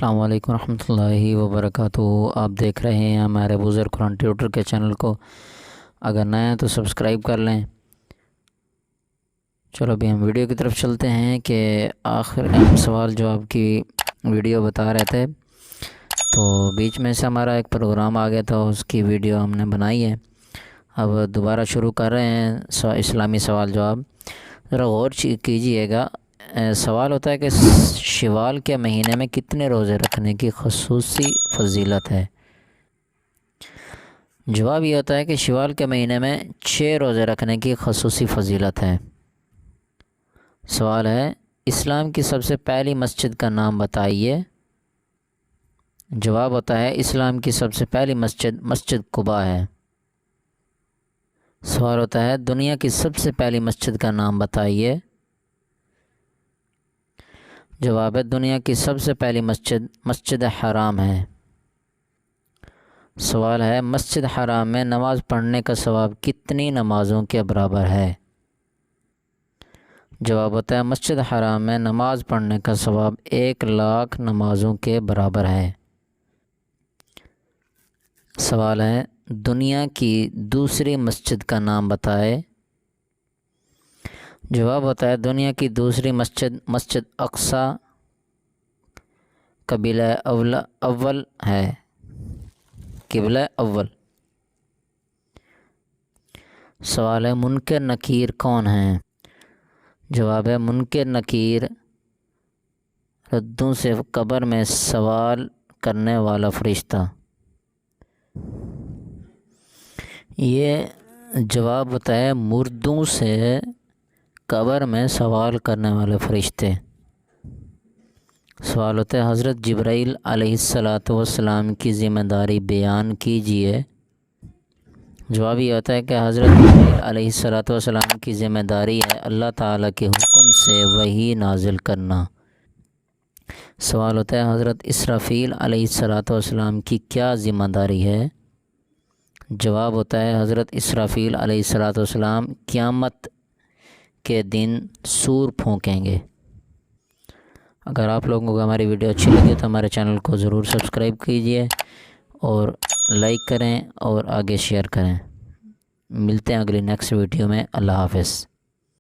السلام علیکم ورحمۃ اللہ وبرکاتہ۔ آپ دیکھ رہے ہیں ہمارے بزرگ قرآن ٹیوٹر کے چینل کو۔ اگر نئے ہیں تو سبسکرائب کر لیں۔ چلو ابھی ہم ویڈیو کی طرف چلتے ہیں کہ آخر ہم سوال جواب کی ویڈیو بتا رہے تھے، تو بیچ میں سے ہمارا ایک پروگرام آ گیا تھا، اس کی ویڈیو ہم نے بنائی ہے۔ اب دوبارہ شروع کر رہے ہیں اسلامی سوال جواب۔ ذرا غور کیجیے گا۔ سوال ہوتا ہے کہ شوال کے مہینے میں کتنے روزے رکھنے کی خصوصی فضیلت ہے؟ جواب یہ ہوتا ہے کہ شوال کے مہینے میں 6 روزے رکھنے کی خصوصی فضیلت ہے۔ سوال ہے اسلام کی سب سے پہلی مسجد کا نام بتائیے۔ جواب ہوتا ہے اسلام کی سب سے پہلی مسجد قباء ہے۔ سوال ہوتا ہے دنیا کی سب سے پہلی مسجد کا نام بتائیے۔ جواب ہے دنیا کی سب سے پہلی مسجد حرام ہے۔ سوال ہے مسجد حرام میں نماز پڑھنے کا ثواب کتنی نمازوں کے برابر ہے؟ جواب ہوتا ہے مسجد حرام میں نماز پڑھنے کا ثواب 1,00,000 نمازوں کے برابر ہے۔ سوال ہے دنیا کی دوسری مسجد کا نام بتائے۔ جواب ہوتا ہے دنیا کی دوسری مسجد اقصی قبلہ اول ہے۔ قبلہ اول۔ سوال ہے منکر نکیر کون ہیں؟ جواب ہے منکر نکیر ردوں سے قبر میں سوال کرنے والا فرشتہ۔ یہ جواب ہوتا ہے مردوں سے قبر میں سوال کرنے والے فرشتے۔ سوال ہوتا ہے حضرت جبرائیل علیہ السلام کی ذمہ داری بیان کیجیے۔ جواب یہ ہوتا ہے کہ حضرت جبرائیل علیہ السلام کی ذمہ داری ہے اللہ تعالیٰ کے حکم سے وحی نازل کرنا۔ سوال ہوتا ہے حضرت اسرافیل علیہ السلام کی کیا ذمہ داری ہے؟ جواب ہوتا ہے حضرت اسرافیل علیہ السلام قیامت کے دن سور پھونکیں گے۔ اگر آپ لوگوں کو ہماری ویڈیو اچھی لگے تو ہمارے چینل کو ضرور سبسکرائب کیجیے اور لائک کریں اور آگے شیئر کریں۔ ملتے ہیں اگلی نیکسٹ ویڈیو میں۔ اللہ حافظ۔